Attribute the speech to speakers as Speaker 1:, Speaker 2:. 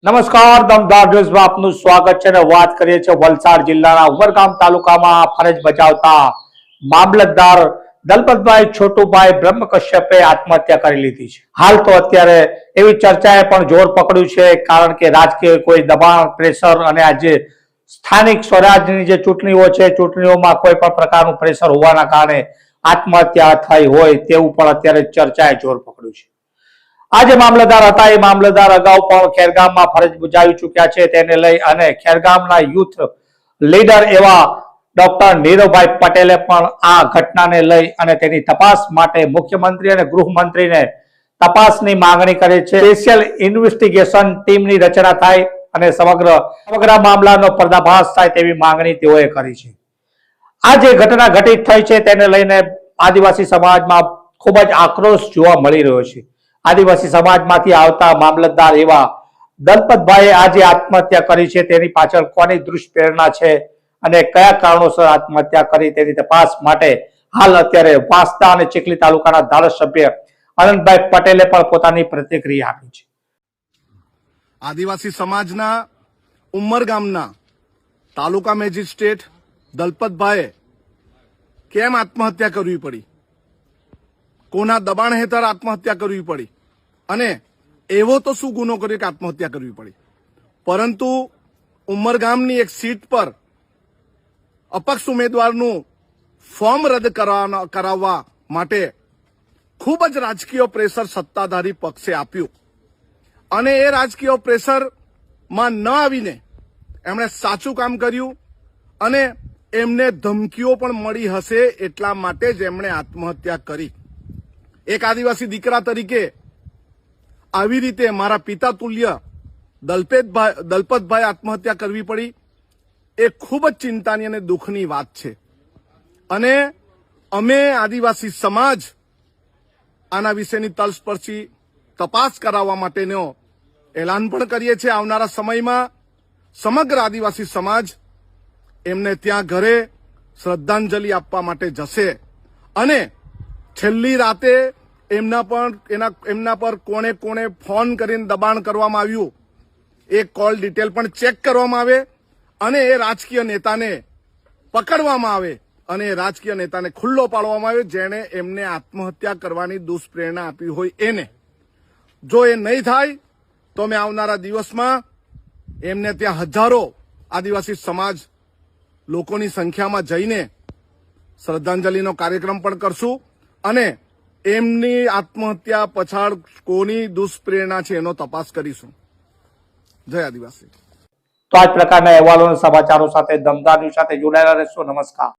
Speaker 1: નમસ્કાર, દમદાર ન્યૂઝમાં આપનું સ્વાગત છે. વાત કરીએ છીએ વલસાડ જિલ્લાના ઉમરગામ તાલુકામાં ફરજ બજાવતા મામલતદાર દલપતભાઈ છોટુભાઈ બ્રહ્મકશ્યપે આત્મહત્યા કરી લીધી છે. હાલ તો અત્યારે એવી ચર્ચાએ પણ જોર પકડ્યું છે, કારણ કે રાજકીય કોઈ દબાણ, પ્રેશર અને આજે સ્થાનિક સ્વરાજની જે ચૂંટણીઓ છે, ચૂંટણીઓમાં કોઈ પણ પ્રકારનું પ્રેશર હોવાના કારણે આત્મહત્યા થઈ હોય તેવું પણ અત્યારે ચર્ચાએ જોર પકડ્યું છે. આજે મામલતદાર હતા, એ મામલતદાર અગાઉ પણ ખેરગામમાં ફરજ બજાવી ચૂક્યા છે. તેને લઈ અને ખેરગામના યુથ લીડર એવા ડોક્ટર નીરવભાઈ પટેલે પણ આ ઘટનાને લઈ અને તેની તપાસ માટે મુખ્યમંત્રી અને ગૃહમંત્રીને તપાસની માંગણી કરી છે. સ્પેશિયલ ઇન્વેસ્ટિગેશન ટીમની રચના થાય અને સમગ્ર મામલાનો પર્દાફાશ થાય તેવી માંગણી તેઓએ કરી છે. આ જે ઘટના ઘટિત થઈ છે તેને લઈને આદિવાસી સમાજમાં ખૂબ જ આક્રોશ જોવા મળી રહ્યો છે. આદિવાસી સમાજમાંથી આવતા મામલતદાર એવા દલપતભાઈએ આજે આત્મહત્યા કરી છે. તેની પાછળ કોની દુષ્પ્રેરણા છે અને કયા કારણોસર આત્મહત્યા કરી તેની તપાસ માટે હાલ અત્યારે વાંસદા અને ચીખલી તાલુકાના ધારાસભ્ય અનંતભાઈ પટેલે પણ પોતાની પ્રતિક્રિયા આપી છે.
Speaker 2: આદિવાસી સમાજના ઉમરગામના તાલુકા મેજિસ્ટ્રેટ દલપતભાઈએ કેમ આત્મહત્યા કરવી પડી, કોના દબાણ હેઠળ આત્મહત્યા કરવી પડી અને એવો તો શું ગુનો કર્યો કે આત્મહત્યા કરવી પડી. પરંતુ ઉમરગામની એક સીટ પર અપક્ષ ઉમેદવારનું ફોર્મ રદ કરાવવા માટે ખૂબ જ રાજકીય પ્રેશર સત્તાધારી પક્ષે આપ્યું અને એ રાજકીય પ્રેશરમાં ન આવીને એમણે સાચું કામ કર્યું અને એમને ધમકીઓ પણ મળી હશે એટલા માટે જ એમણે આત્મહત્યા કરી. એક આદિવાસી દીકરા તરીકે આવી રીતે મારા પિતા તુલ્ય દલપતભાઈ આત્મહત્યા કરવી પડી એ ખૂબ જ ચિંતાની અને દુઃખની વાત છે. અને અમે આદિવાસી સમાજ આના વિશેની તલસ્પર્શી તપાસ કરાવવા માટેનો એલાન પણ કરીએ છીએ. આવનારા સમયમાં સમગ્ર આદિવાસી સમાજ એમને ત્યાં ઘરે શ્રદ્ધાંજલિ આપવા માટે જશે અને છેલ્લી રાતે એમના પર કોણે કોણે ફોન કરીને દબાણ કરવામાં આવ્યું એ કોલ ડિટેલ પણ ચેક કરવામાં આવે અને એ રાજકીય નેતાને પકડવામાં આવે અને એ રાજકીય નેતાને ખુલ્લો પાડવામાં આવે જેણે એમને આત્મહત્યા કરવાની દુષ્પ્રેરણા આપી હોય એને. જો એ નહીં થાય તો અમે આવનારા દિવસમાં એમને ત્યાં હજારો આદિવાસી સમાજ લોકોની સંખ્યામાં જઈને શ્રદ્ધાંજલિનો કાર્યક્રમ પણ કરશું અને એમની આત્મહત્યા પાછળ કોની દુષ્પ્રેરણા છે એનો તપાસ કરીશું. જય આદિવાસી.
Speaker 1: તો આ પ્રકારના અહેવાલો અને સમાચારો સાથે દમદાર ન્યૂઝ સાથે જોડાયેલા રહેશો. નમસ્કાર.